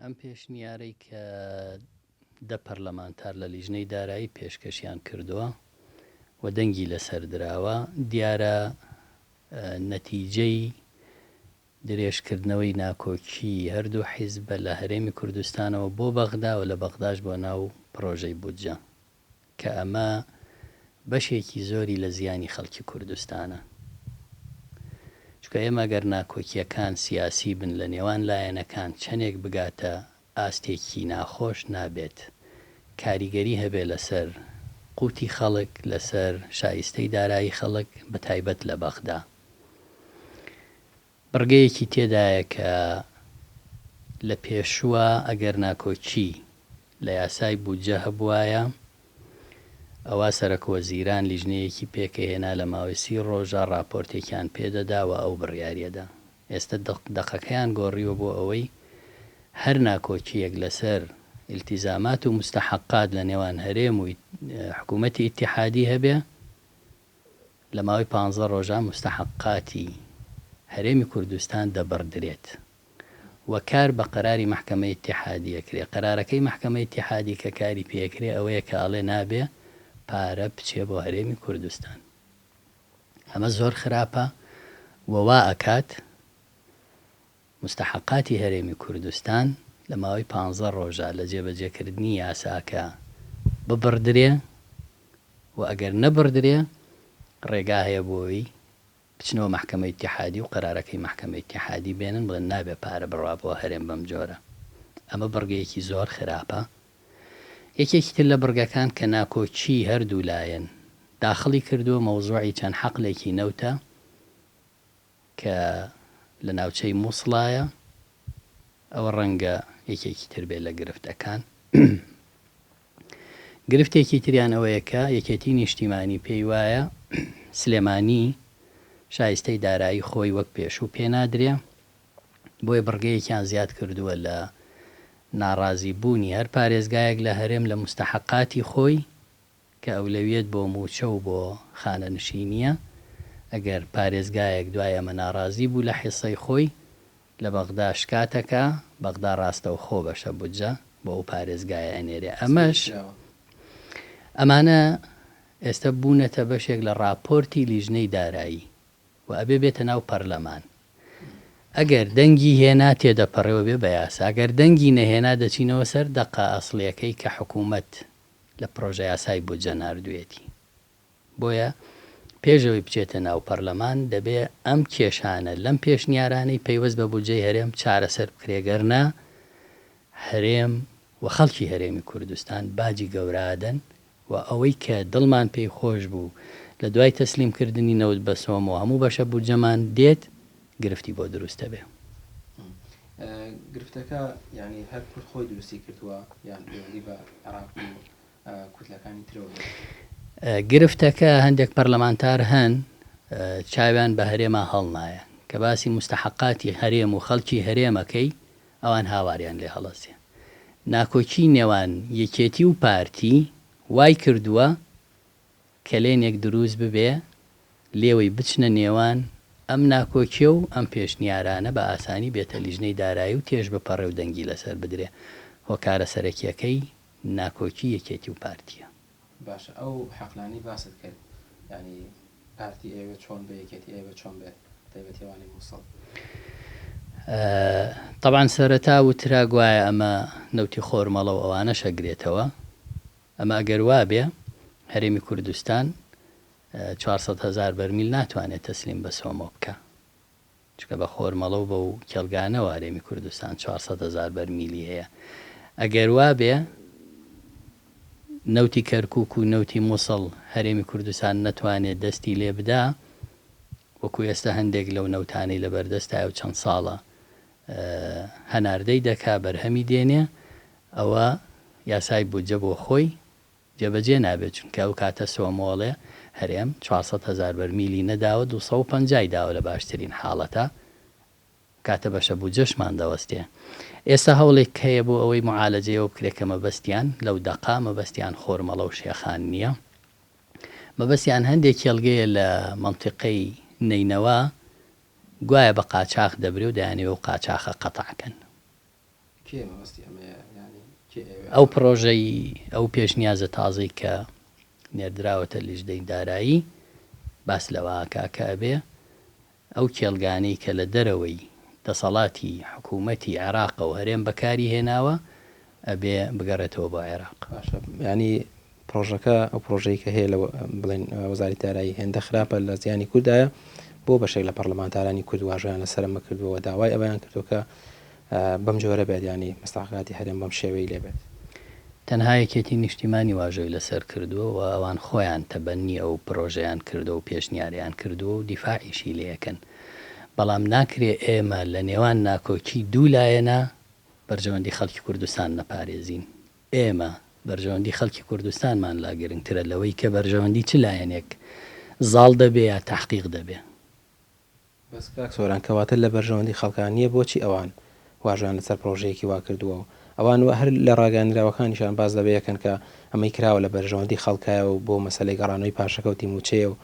ئەم پێشنیارەی کە دە پەرلەمانتار لە لیژنەی دارایی پێشکەشیان کردووە و دەنگی لەسەر دراوە دیارە نەتیجەی درێژکردنەوەی ناکۆکی هەردوو حیزبە لە هەرێمی کوردستانەوە بۆ بەغدا و لە بەغداش بۆ ناو پرۆژەی بودجە کە ئەمە بەشێکی زۆری لە زیانی خەڵکی کوردستانە. چکە ئێمە گەر ناکۆکیەکان سیاسی بن لە نێوان لایەنەکان چەندێک بگاتە ئاستێکی ناخۆش نابێت کاریگەری هەبێ لەسەر قوتی خەڵک لەسەر شایستەی دارایی خەڵک بە تایبەت لە بەغدا. بڕگەیەکی تێدایە کە لە پێشووە ئەگەر ناکۆچی لە یاسای بودجە هەبوایە ئەوە سەرۆک وەزیران لیژنەیەکی پێکەهێنا لە ماوەی 30 ڕۆژە راپۆرتێکیان پێدەداوە ئەو بڕیاریەدا. ئێستا دەقەکەیان گۆڕیوە بۆ ئەوەی هەر ناکۆچیەک لەسەر التیزامات و مستحقات لە نێوان هەرێم و حکوومەتی ئیتیحادی هەبێ لە ماوەی 15 ڕۆژە مستحقاتی هەرێمی کوردستان دەبڕدرێت و کار بە قەراری محکەمەی ئیتیحادی ئەکرێ. قەرارەکەی محکەمەی ئیتیحادی کە کاری پێکرێ ئەوەیە کە ئاڵێ نابێ پارە بچێ بۆ هەرێمی کوردستان. ئەمە زۆر خراپە وەوا ئەکات مستحقاتی هەرێمی کوردستان لە ماوەی 15 ڕۆژە لە جێبەجێکردنی یاساکە ببڕدرێ و ئەگەر نەبڕدرێ ڕێگا هەیە بۆی بچنەوە محکەمەی ئیتیحادی و قەرارەکەی محکەمەی ئیتیحادی بێنن بڵێن نابێ پارە بڕوا بۆ هەرێم بەم جۆرە. ئەمە بڕگەیەکی زۆر خراپە. یەکێکی تر لە بڕگەکان کە ناکۆچی هەردوو لایەن داخڵی کردووە مەوزوعی چەند حەقلێکی نەوتە کە لە ناوچەی مووسڵایە ئەوە ڕەنگە یەکێکی تر بێت لە گرفتەکان. گرفتێکی تریان ئەوەیە کە یەکێتی نیشتیمانی پێی وایە سلێمانی شایستەی دارایی خۆی وەک پێشوو پێنادرێ بۆیە بڕگەیەکیان زیاد کردووە لە ناڕازی بوونی هەر پارێزگایەک لە هەرێم لە مستحقاتی خۆی کە ئەولەویەت بۆ موچە و بۆ خانە نشینیە ئەگەر پارێزگایەک دوای ئەمە ناڕازی بوو لە حیسەی خۆی لە بەغدا شکاتەکە بەغدا ڕاستە و خۆ بەشە بودجە بۆ ئەو پارێزگایە ئەنێرێ. ئەمانە ئێستا بوونەتە بەشێک لە راپۆرتی لیژنەی دارایی و ئەبێ بێتە ناو پەرلەمان. ئەگەر دەنگی هێنا تێدەپەڕێەوە بێ بە یاسا، ئەگەر دەنگی نەهێنا دەچینەوە سەر دەقا ئەسڵیەکەی کە حکوومەت لە پرۆژە یاسای بودجە ناردوێتی. بۆیە پێشەوەی بچێتە ناو پەرلەمان دەبێ ئەم کێشانە لەم پێشنیارانەی پەیوەست بە بودجەی هەرێم چارەسەر بکرێگەرنا هەرێم و خەڵکی هەرێمی کوردستان باجی گەورادەن و ئەوەی کە دڵمان پێی خۆش بوو لە دوای تەسلیمکردنی نەوت بەسۆمەوە هەموو بەشە بودجەمان دێت گرفتی بۆ دروستە بێ. گرفتەکە ینی هەر کورد خۆی دروستی کردووە یان پەیوەندی بە عێراق و کوردەکانی ترەوە؟ گرفتەکە هەندێک پەرلەمانتار هەن چاویان بە هەرێمە هەڵ نایە کە باسی مستحقاتی هەرێم و خەڵکی هەرێمەکەی ئەوان هاواریان لێ هەڵەسێ. ناکۆکی نێوان یەکێتی و پارتی وای کردووە کە لێنێک دروست ببێ لێوەی بچنە نێوان ئەم ناکۆکیە و ئەم پێشنیارانە بە ئاسانی بێتە لیژنەی دارایی و تێژ بپەڕێ و دەنگی لەسەر بدرێ. هۆکارە سەرەکیەکەی ناکۆکی یەکێتی و پارتیە. باشە ئەو حەقلانی باست کرد ینی پارتی ئێوە چۆن بە یەکێتی ئێوە چۆن بێت تایبەتیوانی مووسڵ؟ طبعاً سەرەتا وترا گوایە ئەمە نەوتی خۆرمەڵە و ئەوانە شەگرێتەوە. ئەمە ئەگەر وا بێ هەرێمی کوردستان 400,000 بەرمیل ناتوانێت تەسلیم بە سۆمە بکە چکە بە خۆرمەڵە و بە و کێڵگانەوە هەرێمی کوردستان 400,000 بەرمیلی هەیە. ئەگەر وا بێ نەوتی کەرکووک و نەوتی مووسڵ هەرێمی کوردستان نەتوانێت دەستی لێ بدا وەکو ئێستا هەندێک لەو نەوتانەی لەبەردەستایە و چەند ساڵە هەناردەی دەکا بەرهەمی دێنێ ئەوە یاسای بودجە بۆ خۆی جێبەجێ نابێت چونکە ئەو کاتە سۆمۆڵێ هەرێم 400,000 بەرمیلی نەداوە 250 داوە لە باشترین حاڵەتە کاتە بەشە بودجەشمان دەوەستێ. ئێستا هەوڵێک هەیە بۆ ئەوەی معالەجەیەوە بکرێت کە مەبەستیان لەو دەقا مەبەستیان خۆرمەڵە و شێخان نییە. مەبەستیان هەندێک کێڵگەیە لە مەنتیقەی نەینەوە گوایە بە قاچاق دەبرێ و دەیانەوێ و قاچاقە قەتعکەن کێ مەبەستی ئەمەیە ینی کێ ئەو پرۆژەی ئەو پێشنیازە تازەی کە نێردراوەتە لیژدەی دارایی باس لەوەکە ئەبێ ئەو کێڵگانەی کە لە دەرەوەی دەسەڵاتی حکوومەتی عێراقە و هەرێم بەکاری هێناوە ئەبێ بگەڕێتەوە بۆ عێراق. باشە ینی پرۆژەکە ئەو پرۆژەی کە هەیە لە بڵێن وەزاری دارایی هێندە خراپە لە زیانی کوردایە بۆ بەشێک لە پەرلەمانتارانی کورد واژیان لەسەرمە کردووە داوای ئەویان کردوکە بەم جۆرە بێت ینی مستحقاتی هەرێم بەم شێوەی لێبێت. تەنها یەکێتی نیشتیمانی واژۆی لەسەر کردووە و ئەوان خۆیان تەبەنی ئەو پرۆژەیان کردو و پێشنیاریان کردووە و دیفاعیشی لەکەن، بەڵام ناکرێ ئێمە لە نێوان ناکۆکی دوو لایەنە بەرژەوەندی خەڵکی کوردستان نەپارێزین. ئێمە بەرژەوەندی خەڵکی کوردستانمان لا گرنگترە لەوەی کە بەرژەوەندی چ لایەنێک زاڵ دەبێ یا تحقیق دەبێ. بەس کاک سۆران کەواتە لە بەرژەوەندی خەڵکانیە بۆچی ئەوان واژیان لەسەر پرۆژەیەکی وا کردووە و ئەوان هەر لە ڕاگەاندراوەکانیشان باز دەبێ یەکەن کە ئەمەی کراوە لە بەرژەوەندی خەڵکایە و بۆ مەسەلەی گەڕانەوەی پاشەکەوتی موچێ و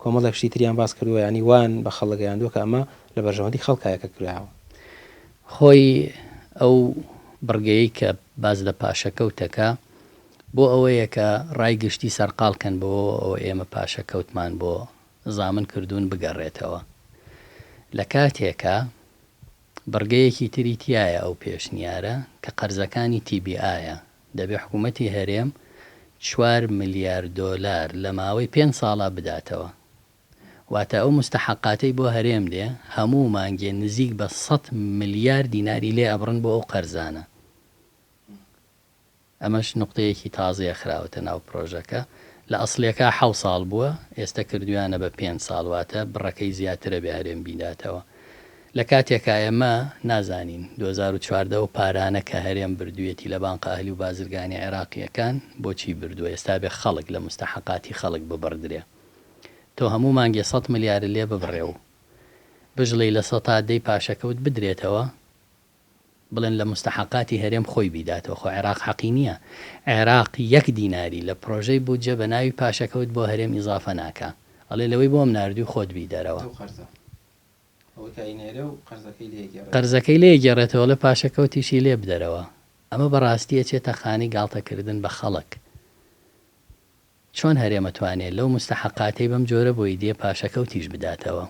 کۆمەڵێکشتی تریان باز کردووە ینی وان بە خەڵگەیاندووە کە ئەمە لە بەرژەوەندی خەڵکایەکە کراوە. خۆی ئەو بڕگەیەی کە باز لە پاشەکەوتەکە بۆ ئەوەیە کە ڕایگشتی سەرقاڵکەن بۆ ئەوە ئێمە پاشەکەوتمان بۆ زامن کردوون بگەڕێتەوە. لە کاتێکە بڕگەیەکی تری تایە ئەو پێشنیارە کە قەرزەکانی TBIە دەبێ حکوومەتی هەرێم 4 ملیار دۆلار لە ماوەی 5 ساڵا بداتەوە. واتە ئەو مستحقاتەی بۆ هەرێم دێ هەموو مانگێ نزیک بە 100 ملیار دیناری لێ ئەبڕن بۆ ئەو قەرزانە. ئەمەش نقطەیەکی تازەیە خراوەتە ناو پرۆژەکە. لە ئەسڵیەکە 7 ساڵ بووە، ئێستا کردویانە بە 5 ساڵ، واتە بڕەکەی زیاترە بێ هەرێم بیداتەوە. لە کاتێکە ئێمە نازانین 2014 و پارانە کە هەرێم بردوویەتی لە بانقە ئەهلی و بازرگانی عێراقیەکان بۆچی بردووە، ئێستا بێ خەڵک لە مستحقاتی خەڵک ببڕدرێ. تۆ هەموو مانگێ 100 ملیارە لێ ببڕێ و بژڵی لە 100 دەی پاشەکەوت بدرێتەوە، بڵێن لە مستحقاتی هەرێم خۆی بیداتەوە. خۆ عێراق حەقی نییە. عێراق 1 دیناری لە پرۆژەی بوجە بە ناوی پاشەکەوت بۆ هەرێم ئیزافە ناکە، ئەڵێ لەوەی بۆم ناردووی خۆت بیدەرەوە. قەرزەکەی لێ گێڕێتەوە لە پاشەکەوتیشی لێ بدەرەوە. ئەمە بەڕاستیە چێتە خانی گاڵتەکردن بە خەڵک. چۆن هەرێمەتوانێت لەو مستحقاتەی بەم جۆرە بۆی دێ پاشەکەوتیش بداتەوە؟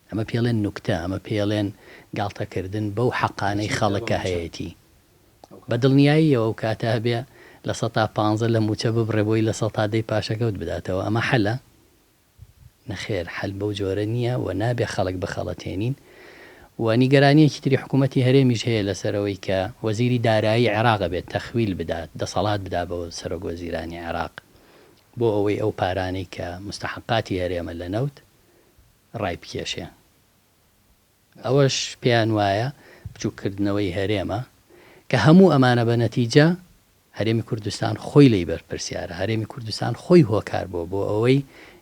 ئەمە پێڵێن نوکتە، ئەمە پێڵێن گاڵتەکردن بەو حەقانەی خەڵکە هەیەی. بە دڵنیاییەوە و کاتە هەبێ لە 115 لە موچە ببڕێ بۆی لە 100 دەی پاشەکەوت بداتەوە. ئەمە حەلە؟ نەخێر، حەل بەو جۆرە نییە و نابێ خەڵک بخەڵەتێنین. و نیگەرانیەکی تری حکوومەتی هەرێمیش هەیە لەسەرەوەی کە وەزیری دارایی عێراق بێت تەخویل بدات، دەسەڵات بدا بەوە سەرۆک وەزیرانی عێراق بۆ ئەوەی ئەو پارانەی کە مستحقاتی هەرێمە لە نەوت ڕای بکێشێ. ئەوەش پێیان وایە بچووکردنەوەی هەرێمە کە هەموو ئەمانە بە نەتیجە هەرێمی کوردستان خۆی لەی بەرپرسیارە. هەرێمی کوردستان خۆی هۆکار بۆ ئەوەی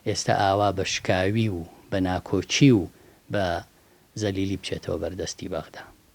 ئێستا ئاوا بە شکاوی و بە ناکۆچی و بە زەلیلی بچێتەوە بەردەستی بەغدا.